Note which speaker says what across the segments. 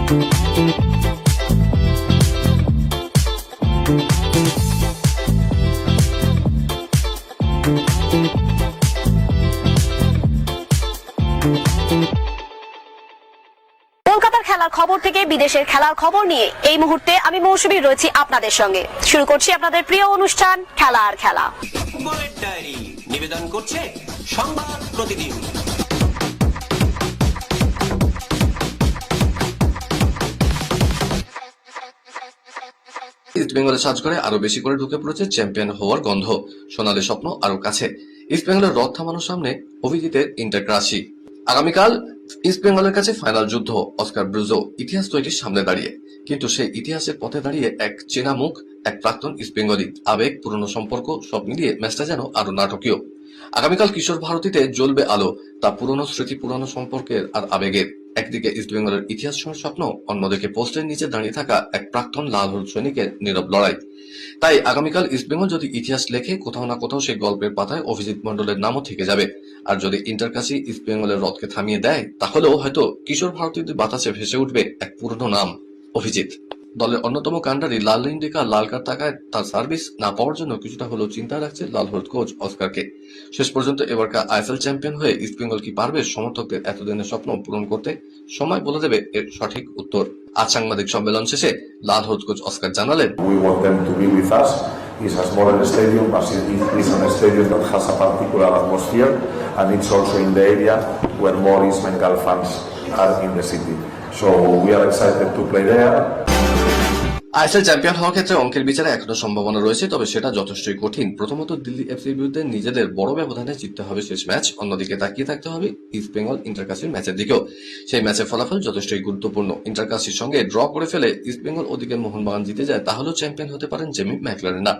Speaker 1: কলকাতার খেলার খবর থেকে বিদেশের খেলার খবর নিয়ে এই মুহূর্তে আমি মৌসুমী রয়েছি আপনাদের সঙ্গে। শুরু করছি আপনাদের প্রিয় অনুষ্ঠান খেলা আর খেলা।
Speaker 2: ফুটবলের ডায়েরি নিবেদন করছে সংবাদ প্রতিদিন।
Speaker 3: ইস্টবেঙ্গলের সাজঘরে আরো বেশি করে ঢুকে পড়েছে চ্যাম্পিয়ন হওয়ার গন্ধ। সোনালী স্বপ্ন আরো কাছে। ইস্টবেঙ্গলের রথ থামানোর সামনে অভিজিতের ইন্টারক্রাশি। আগামীকাল ইস্টবেঙ্গলের কাছে ফাইনাল যুদ্ধ। অস্কার ব্রুজো ইতিহাস তৈরির সামনে দাঁড়িয়ে, কিন্তু সেই ইতিহাসের পথে দাঁড়িয়ে এক চেনা মুখ, এক প্রাক্তন ইস্টবেঙ্গলি। আবেগ, পুরনো সম্পর্ক সব মিলিয়ে ম্যাচটা যেন আরো নাটকীয়। আগামীকাল কিশোর ভারতীতে জ্বলবে আলো, তা পুরনো স্মৃতি, পুরনো সম্পর্কের আর আবেগের। একদিকে ইস্টবেঙ্গলের ইতিহাস ছোঁয়ার স্বপ্ন, অন্যদিকে পোস্টের নিচে দাঁড়িয়ে থাকা এক প্রাক্তন লাল হলুদ সৈনিকের নীরব লড়াই। তাই আগামীকাল ইস্টবেঙ্গল যদি ইতিহাস লেখে, কোথাও না কোথাও সেই গল্পের পাতায় অভিজিৎ মন্ডলের নামও থেকে যাবে। আর যদি ইন্টারকাশি ইস্টবেঙ্গলের রথকে থামিয়ে দেয়, তাহলেও হয়তো কিশোর ভারতীদের বাতাসে ভেসে উঠবে এক পুরনো নাম, অভিজিৎ। দলের অন্যতম কাণ্ডারি লাল ইন্ডিকা লাল কার্ড থাকায় তার সার্ভিস না পাওয়ার জন্য কিছুটা হলেও চিন্তা রাখছে লাল হলুদ কোচ অস্কারকে। শেষ পর্যন্ত এবারকার আইএসএল চ্যাম্পিয়ন হয়ে ইস্টবেঙ্গল কি পারবে সমর্থকদের এতদিনের স্বপ্ন পূরণ করতে? সময় বলে দেবে এর সঠিক উত্তর। আজ সাংবাদিক সম্মেলন শেষে লাল হলুদ কোচ অস্কার জানালেন,
Speaker 4: We want them to be with us. It's a smaller stadium, but it is a stadium that has a particular atmosphere, and it's also in the area where more East Bengal fans are in the city. So we are excited to play there.
Speaker 3: ISL champion হওয়ার ক্ষেত্রে অঙ্কের বিচারে এখনো সম্ভাবনা রয়েছে, তবে সেটা যথেষ্টই কঠিন। প্রথমত দিল্লি এফসির বিরুদ্ধে নিজেদের বড় ব্যবধানে জিততে হবে শেষ ম্যাচ। অন্যদিকে তাকিয়ে থাকতে হবে ইস্টবেঙ্গল ইন্টারকাশির ম্যাচের দিকেও। সেই ম্যাচের ফলাফল যথেষ্টই গুরুত্বপূর্ণ। ইন্টারকাশির সঙ্গে ড্র করে ফেলে ইস্টবেঙ্গল ওদিকে মোহনবাগান জিতে যায়, তাহলেও চ্যাম্পিয়ন হতে পারেন জেমি ম্যাকলারেনরা।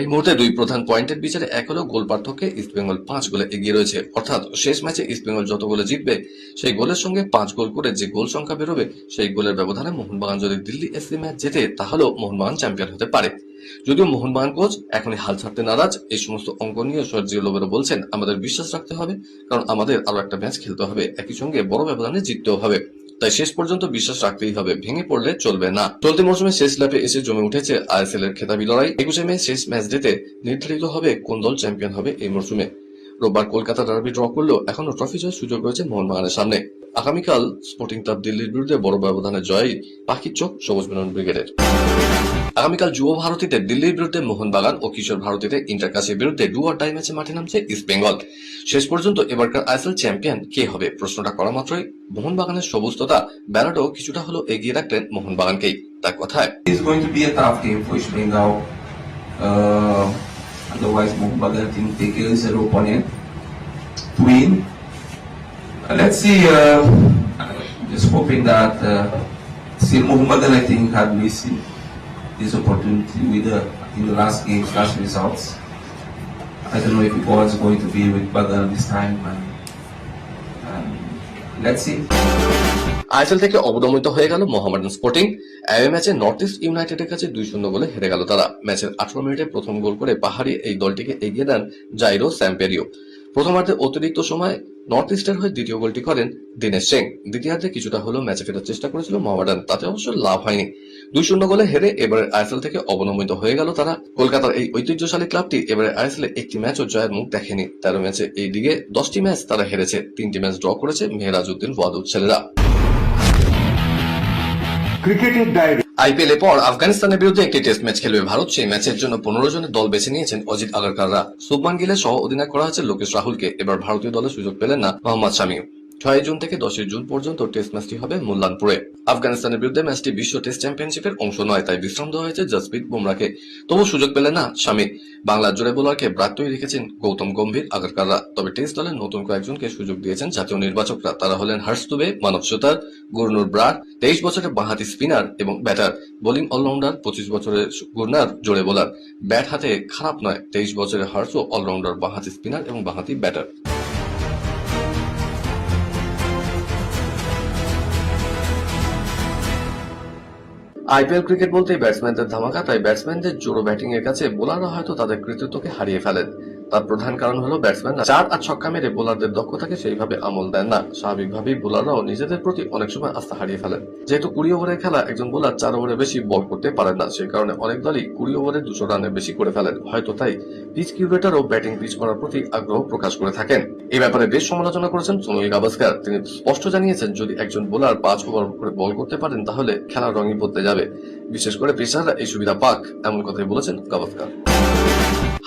Speaker 3: এই মুহূর্তে দুই প্রধান পয়েন্টের বিচারে এক হলো গোল পার্থক্যে ইস্টবেঙ্গল 5 গোলে এগিয়ে রয়েছে। অর্থাৎ শেষ ম্যাচে ইস্টবেঙ্গল যত গোলে জিতবে, সেই গোলের সঙ্গে 5 গোল করে যে গোল সংখ্যা বেরোবে, সেই গোলের ব্যবধানে মোহনবাগান যদি দিল্লি এফসি ম্যাচ জেতে, তাহলেও মোহনবাগান চ্যাম্পিয়ন হতে পারে। যদিও মোহনবাগান কোচ এখনই হাল ছাড়তে নারাজ। এই সমস্ত অঙ্ক নিয়ে সর্জিও লোবেরো বলছেন, আমাদের বিশ্বাস রাখতে হবে, কারণ আমাদের আরো একটা ম্যাচ খেলতে হবে, একই সঙ্গে বড় ব্যবধানে জিততেও হবে। তাই শেষ পর্যন্ত বিশ্বাস রাখতেই হবে, ভেঙে পড়লে চলবে না। চলতি মৌসুমে শেষ ল্যাপে এসে জমে উঠেছে আইএসএল এর খেতাবি লড়াই। 21 মে শেষ ম্যাচ জিতে নির্ধারিত হবে কোন দল চ্যাম্পিয়ন হবে এই মৌসুমে। রোববার কলকাতা ডার্বি ড্র করলেও এখনো ট্রফি জয়ের সুযোগ রয়েছে মোহনবাগানের সামনে। আগামীকাল স্পোর্টিং ক্লাব দিল্লির বিরুদ্ধে বড় ব্যবধানে জয় পাখির চোখ সবুজ মেরুন ব্রিগেডের। আগামীকাল যুব ভারতীতে দিল্লির বিরুদ্ধে মোহনবাগান ও কিশোর ভারতীতে ইন্টারকাশির বিরুদ্ধে ডু অর ডাই ম্যাচে মাঠে নামছে ইস্টবেঙ্গল। শেষ পর্যন্ত এবারকার আইএসএল চ্যাম্পিয়ন কে হবে প্রশ্নটা করা মাত্রই মোহনবাগানের সবুজতা ব্যারাডো কিছুটা হলো এগিয়ে রাখলেন মোহনবাগানকেই। তার কথায়,
Speaker 5: It is going to be a tough game for East Bengal. Otherwise, Mohammedan I think take it as an opponent to win. Let's see. Just hoping that still Mohammedan I think had missed this opportunity with in the last game's last results. I don't know if God is going to be with Badal this time. Let's see.
Speaker 3: ISL থেকে অবনমিত হয়ে গেল Mohammedan sporting. এই ম্যাচে north east ইউনাইটেডের কাছে 2-0 গোলে হেরে গেল তারা। ম্যাচের 18 মিনিটে প্রথম গোল করে পাহাড়ি এই দলটিকে এগিয়ে দেন জাইরো স্যাম্পেরিও। প্রথমার্ধে অতিরিক্ত সময় নর্থ ইস্টের হয়ে দ্বিতীয় গোলটি করেন দীনেশ সিং। দ্বিতীয়ার্ধে কিছুটা হলেও ম্যাচে ফেরার চেষ্টা করেছিল মোহামেডান, তাতে অবশ্য লাভ হয়নি। 2-0 গোলে হেরে এবারে আইএসএল থেকে অবনমিত হয়ে গেল তারা। কলকাতার এই ঐতিহ্যশালী ক্লাবটি এবারে আইএসএল এ একটি ম্যাচও জয়ের মুখ দেখেনি। 13 ম্যাচে এই দিকে 10টি ম্যাচ তারা হেরেছে, 3টি ম্যাচ ড্র করেছে মেহরাজউদ্দিন ওয়াদুদ ছেলেরা।
Speaker 6: ক্রিকেটের ডায়েরি।
Speaker 3: আইপিএল এর পর আফগানিস্তানের বিরুদ্ধে একটি টেস্ট ম্যাচ খেলবে ভারত। সেই ম্যাচের জন্য 15 জনের দল বেছে নিয়েছেন অজিত আগারকাররা। শুভমান গিলের সহ অধিনায়ক করা হয়েছে লোকেশ রাহুলকে। এবার ভারতীয় দলে সুযোগ পেলেন না মোহাম্মদ শামিও। 6 জুন থেকে 10 জুন পর্যন্ত টেস্ট ম্যাচটি হবে মুল্লানপুরে। আফগানিস্তানের বিরুদ্ধে ম্যাচটি বিশ্ব টেস্ট চ্যাম্পিয়নশিপের অংশ নয়, তাই বিশ্রাম দেওয়া হয়েছে জসপ্রীত বুমরাকে। তবু সুযোগ পেলেন না শামি। বাংলার জোড়ে বোলারকে ব্রাত্যই রেখেছেন গৌতম গম্ভীর আগারকাররা। তবে টেস্ট দলের নতুন কয়েকজনকে সুযোগ দিয়েছেন জাতীয় নির্বাচকরা। তারা হলেন হর্ষ দুবে, মানব সুতার, গুরনুর ব্রার, 23 বছরের বাঁহাতি স্পিনার এবং ব্যাটার, বোলিং অলরাউন্ডার 25 বছরের গুরনার জোড়ে বোলার। ব্যাট হাতে খারাপ নয় 23 বছরের হর্ষ, অলরাউন্ডার বাঁহাতি স্পিনার এবং বাঁহাতি ব্যাটার। আইপিএল ক্রিকেট বলতেই ব্যাটসম্যানদের ধামাকা, তাই ব্যাটসম্যানদের জোড়ো ব্যাটিং এর কাছে বোলাররা হয়তো তাদের কৃতিত্বকে হারিয়ে ফেলেন। তার প্রধান কারণ হলো ব্যাটসম্যানরা 4 আর ছক্কা মেরে বোলারদের দক্ষতাকে সেইভাবে আমল দেন না। স্বাভাবিকভাবেই বোলাররাও নিজেদের প্রতি অনেক সময় আস্থা হারিয়ে ফেলেন। যেহেতু 20 ওভারের খেলা, একজন বোলার 4 ওভারে বেশি বল করতে পারেন না, সেই কারণে অনেক দলই 20 ওভারে 200 রানের বেশি করে ফেলেন। হয়তো তাই পিচ কিউরেটরও ব্যাটিং পিচ করার প্রতি আগ্রহ প্রকাশ করে থাকেন। এই ব্যাপারে বেশ সমালোচনা করেছেন সুনীল গাভাস্কার। তিনি স্পষ্ট জানিয়েছেন, যদি একজন বোলার 5 ওভার করে বল করতে পারেন তাহলে খেলার রঙই বদলে যাবে, বিশেষ করে পেসাররা এই সুবিধা পাক, এমন কথাই বলেছেন গাভাস্কার।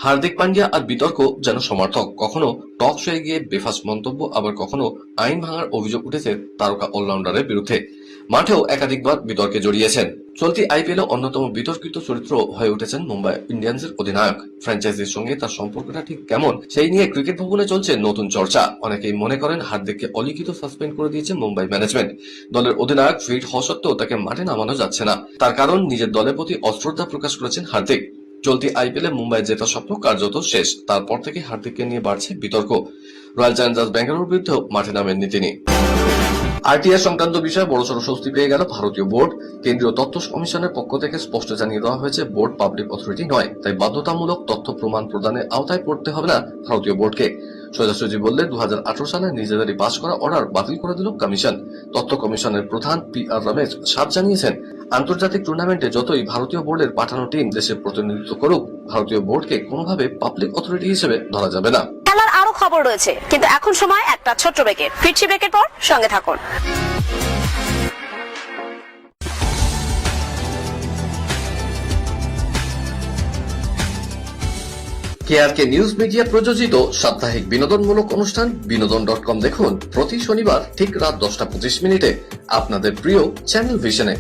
Speaker 3: হার্দিক পান্ডিয়া আর বিতর্ক যেন সমর্থক, কখনো টক শোয়ে গিয়ে বেফাস মন্তব্য, আবার কখনো আইন ভাঙার অভিযোগ উঠেছে তারকা অলরাউন্ডারের বিরুদ্ধে। মাঠেও একাধিকবার বিতর্কে জড়িয়েছেন। চলতি আইপিএলে অন্যতম বিতর্কিত চরিত্র হয়ে উঠেছেন মুম্বাই ইন্ডিয়ান্সের অধিনায়ক। ফ্র্যাঞ্চাইজির সঙ্গে তার সম্পর্কটা ঠিক কেমন, সেই নিয়ে ক্রিকেট ভবনে চলছে নতুন চর্চা। অনেকেই মনে করেন হার্দিককে অলিখিত সাসপেন্ড করে দিয়েছে মুম্বাই ম্যানেজমেন্ট। দলের অধিনায়ক ফিট হওয়া সত্ত্বেও তাকে মাঠে নামানো যাচ্ছে না। তার কারণ, নিজের দলের প্রতি অশ্রদ্ধা প্রকাশ করেছেন হার্দিক। চলতি আইপিএলে মুম্বাই জেতার স্বপ্ন কার্যত শেষ। তারপর থেকে হার্দিককে নিয়ে বাড়ছে বিতর্ক। রয়্যাল চ্যালেঞ্জার্স ব্যাঙ্গালোর বিরুদ্ধেও মাঠে নামেননি তিনি। আরটিআর সংক্রান্ত বিষয়ে বড়সড় স্বস্তি পেয়ে গেল ভারতীয় বোর্ড। কেন্দ্রীয় তথ্য কমিশনের পক্ষ থেকে স্পষ্ট জানিয়ে দেওয়া হয়েছে, বোর্ড পাবলিক অথরিটি নয়, তাই বাধ্যতামূলক তথ্য প্রমাণ প্রদানের আওতায় পড়তে হবে না ভারতীয় বোর্ডকে। সোজাসুজি বললে 2018 সালে নিজেদেরই পাস করা অর্ডার বাতিল করে দিল কমিশন। তথ্য কমিশনের প্রধান PR রমেশ সাপ জানিয়েছেন, আন্তর্জাতিক টুর্নামেন্টে যতই ভারতীয় বোর্ডের পাঠানো টিম দেশের প্রতিনিধিত্ব করুক, ভারতীয় বোর্ডকে কোনোভাবে পাবলিক অথরিটি হিসেবে ধরা যাবে না।
Speaker 1: খেলার আরো খবর রয়েছে, কিন্তু এখন সময় একটা ছোট্ট ব্রেকের। ফিরছি ব্রেকের পর, সঙ্গে থাকুন।
Speaker 3: KRK নিউজ মিডিয়া প্রযোজিত সাপ্তাহিক বিনোদনমূলক অনুষ্ঠান বিনোদন.com দেখুন প্রতি শনিবার ঠিক রাত 10:25 আপনাদের প্রিয় চ্যানেল ভিশনে।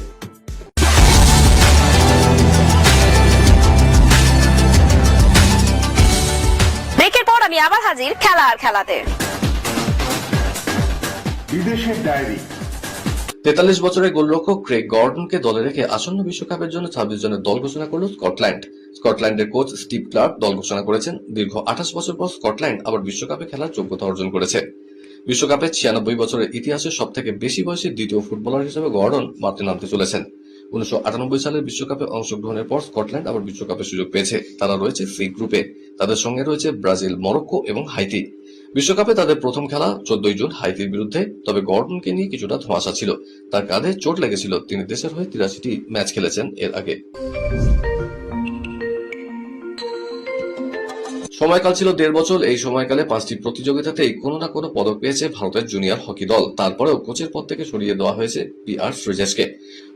Speaker 1: ব্রেকের পর আমি আবার হাজির খেলা আর খেলাতে।
Speaker 6: বিদেশের ডায়েরি।
Speaker 3: 43 বছরের গোলরক্ষক ক্রেগ গর্ডনকে দলে রেখে আসন্ন বিশ্বকাপের জন্য 26 জনের দল ঘোষণা করল স্কটল্যান্ড। স্কটল্যান্ডের কোচ স্টিভ ক্লার্ক দল ঘোষণা করেছেন। দীর্ঘ 28 বছর পর স্কটল্যান্ড আবার বিশ্বকাপে খেলার যোগ্যতা অর্জন করেছে। বিশ্বকাপে 96 বছরের ইতিহাসে সবথেকে বেশি বয়সী দ্বিতীয় ফুটবলার হিসেবে গর্ডন মাঠে নামতে চলেছেন। 1998 সালের বিশ্বকাপে অংশগ্রহণের পর স্কটল্যান্ড আবার বিশ্বকাপের সুযোগ পেয়েছে। তারা রয়েছে সি গ্রুপে। তাদের সঙ্গে রয়েছে ব্রাজিল, মরক্কো এবং হাইতি। বিশ্বকাপে তাদের প্রথম খেলা 14 জুন হাইতির বিরুদ্ধে। তবে গর্ডনকে নিয়ে কিছুটা ধোঁয়াশা ছিল। তার কাঁধে চোট লেগেছিল। তিনি দেশের হয়ে 83টি ম্যাচ খেলেছেন এর আগে। সময়কাল ছিল 1.5 বছর। এই সময়কালে 5টি প্রতিযোগিতাতেই কোনো না কোনো পদক পেয়েছে ভারতের জুনিয়র হকি দল। তারপরেও কোচের পদ থেকে সরিয়ে দেওয়া হয়েছে PR শ্রীজেশকে।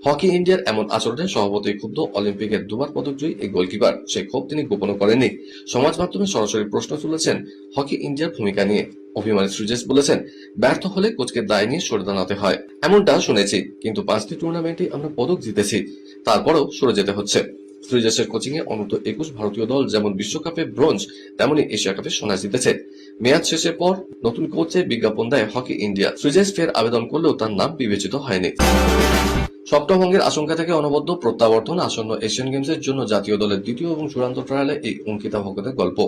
Speaker 3: হকি ইন্ডিয়ার এমন আচরণে স্বভাবতই ক্ষুব্ধ অলিম্পিকের 2বার পদকজয়ী এই গোলকিপার। সেই ক্ষোভ তিনি গোপন করেননি। সমাজ মাধ্যমে সরাসরি প্রশ্ন তুলেছেন হকি ইন্ডিয়ার ভূমিকা নিয়ে। অভিমানী শ্রীজেশ বলেছেন, ব্যর্থ হলে কোচকে দায় নিয়ে সরে দাঁড়াতে হয়। এমনটা শুনেছি, কিন্তু 5টি টুর্নামেন্টে আমরা পদক জিতেছি, তারপরেও সরে যেতে হচ্ছে। শ্রীজেশের কোচিং এ অনূর্ধ্ব 21 ভারতীয় দল যেমন বিশ্বকাপে ব্রোঞ্জ, তেমনি এশিয়া কাপে সোনা জিতেছে। মেয়াদ শেষের পর নতুন কোচে বিজ্ঞাপন দেয় হকি ইন্ডিয়া। শ্রীজেশ ফের আবেদন করলেও তার নাম বিবেচিত হয়নি। সপ্তমঙ্গের আশঙ্কা থেকে অনবদ্য প্রত্যাবর্তন। আসন্ন এশিয়ান গেমসের জন্য জাতীয় দলের দ্বিতীয় এবং চূড়ান্ত ট্রায়ালে এই অঙ্কিতা ভগতের গল্প।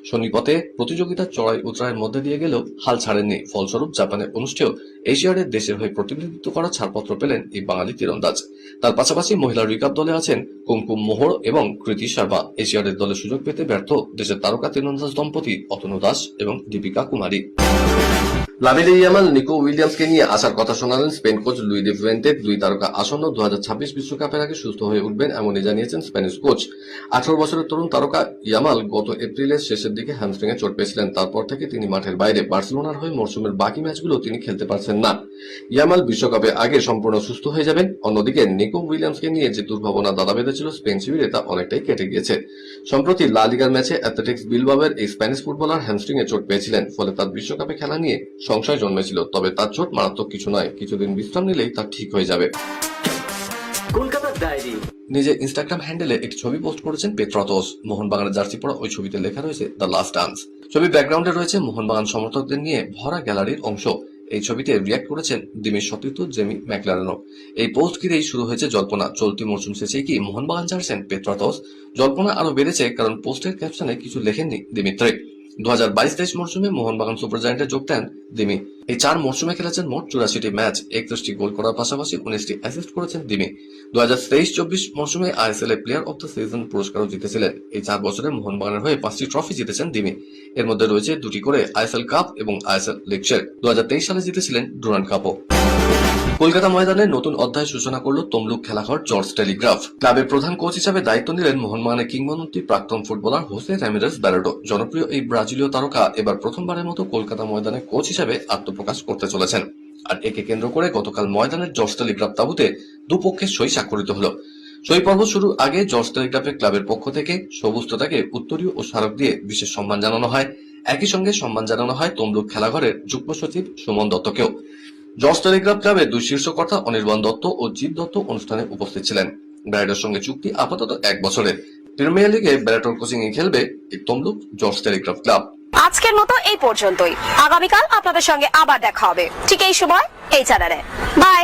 Speaker 3: শনিপথে প্রতিযোগিতার চড়াই উতরায়ের মধ্যে দিয়ে গেলেও হাল ছাড়েননি। ফলস্বরূপ জাপানে অনুষ্ঠেয় এশিয়াডের দেশের হয়ে প্রতিনিধিত্ব করার ছাড়পত্র পেলেন এই বাঙালি তীরন্দাজ। তার পাশাপাশি মহিলা রিকাপ দলে আছেন কুমকুম মোহর এবং কৃতি শর্মা। এশিয়াডের দলে সুযোগ পেতে ব্যর্থ দেশের তারকা তীরন্দাজ দম্পতি অতনু দাস এবং দীপিকা কুমারী। লামিনে ইয়ামাল নিকো উইলিয়ামসকে নিয়ে আসার কথা শোনালেন স্পেন কোচ লুই দি ফুয়েন্তে। 2 তারকা আসন্ন 2026 বিশ্বকাপের আগে সুস্থ হয়ে উঠবেন এমনই জানিয়েছেন স্প্যানিশ কোচ। 18 বছরের তরুণ তারকা ইয়ামাল গত এপ্রিলের শেষের দিকে হ্যামস্ট্রিং এ চোট পেয়েছিলেন। তারপর থেকে তিনি মাঠের বাইরে। বার্সেলোনার হয়ে মরসুমের বাকি ম্যাচগুলো তিনি খেলতে পারছেন না। ইয়ামাল বিশ্বকাপে আগে সম্পূর্ণ সুস্থ হয়ে যাবেন। অন্যদিকে নিকো উইলিয়ামসকে নিয়ে যে দুর্ভাবনা দাদা বেঁধেছিল স্পেন শিবিরে, তা অনেকটাই কেটে গিয়েছে। সম্প্রতি লা লিগার ম্যাচে অ্যাথলেটিক্স বিলবাওয়ের এই স্প্যানিশ ফুটবলার হ্যামস্ট্রিং এ চোট পেয়েছিলেন। ফলে তার বিশ্বকাপে খেলা নিয়ে সংশয় জন্মেছিল। তবে তার চোট মারাত্মক কিছু নয়, কিছুদিন বিশ্রাম নিলেই তা ঠিক হয়ে যাবে।
Speaker 2: কলকাতার ডায়েরি।
Speaker 3: নিজের ইনস্টাগ্রাম হ্যান্ডেলে একটি ছবি পোস্ট করেছেন পেত্রাতোস। মোহনবাগানের জার্সি পরা ওই ছবিতে লেখা রয়েছে দ্য লাস্ট ডান্স। ছবি ব্যাকগ্রাউন্ডে রয়েছে মোহনবাগান সমর্থকদের নিয়ে ভরা গ্যালারির অংশ। এই ছবিতে রিয়াক্ট করেছেন দিমির সতীর্থ জেমি ম্যাকলারেনও। এই পোস্ট ঘিরেই শুরু হয়েছে জল্পনা। চলতি মরশুম শেষে কি মোহনবাগান ছাড়ছেন পেত্রাতোস? জল্পনা আরো বেড়েছে কারণ পোস্টের ক্যাপশনে কিছু লেখেননি দিমিত্রি। 2022-23 মরশুমে মোহনবাগান সুপার জায়ান্টে যোগ দেন দিমি। এই 4 মরশুমে খেলেছেন মোট 84টি ম্যাচ, 31টি গোল করার পাশাপাশি 19টি অ্যাসিস্ট করেছেন দিমি। 2023-24 মরশুমে ISL a player of the season পুরস্কারও জিতেছিলেন। এই 4 বছরে মোহনবাগানের হয়ে 5টি ট্রফি জিতেছেন দিমি। এর মধ্যে রয়েছে 2টি করে আইএসএল কাপ এবং আইএসএল লিগ শেয়ার। 2023 সালে জিতেছিলেন ডুরান্ড কাপও। কলকাতা ময়দানে নতুন অধ্যায় সূচনা করল তমলুক খেলাঘর জর্জ টেলিগ্রাফ। ক্লাবের প্রধান কোচ হিসেবে দায়িত্ব নিলেন মোহনবাগানের কিংবদন্তি প্রাক্তন ফুটবলার হোসে রামিরেস ব্যারেটো। জনপ্রিয় এই ব্রাজিলীয় তারকা এবার প্রথমবারের মতো কলকাতা ময়দানে কোচ হিসেবে আত্মপ্রকাশ করতে চলেছেন। আর একে কেন্দ্র করে গতকাল ময়দানের জর্জ টেলিগ্রাফ তাঁবুতে দুপক্ষের সই স্বাক্ষরিত হলো। সই পর্ব শুরুর আগে জর্জ টেলিগ্রাফের ক্লাবের পক্ষ থেকে সবুজতাকে উত্তরীয় ও স্মারক দিয়ে বিশেষ সম্মান জানানো হয়। একই সঙ্গে সম্মান জানানো হয় তমলুক খেলাঘরের যুগ্ম সচিব সুমন দত্তকেও। জর্জ টেলিগ্রাফ ক্লাবের 2 শীর্ষকর্তা অনির্বাণ দত্ত ও জিৎ দত্ত অনুষ্ঠানে উপস্থিত ছিলেন। ব্যারেটোর সঙ্গে চুক্তি আপাতত 1 বছরের। প্রিমিয়ার লিগে ব্যারেটোর কোচিং এ খেলবে এই তমলুক জর্জ টেলিগ্রাফ ক্লাব।
Speaker 1: আজকের মতো এই পর্যন্তই। আগামীকাল আপনাদের সঙ্গে আবার দেখা হবে ঠিক এই সময় এই চ্যানেলে। বাই।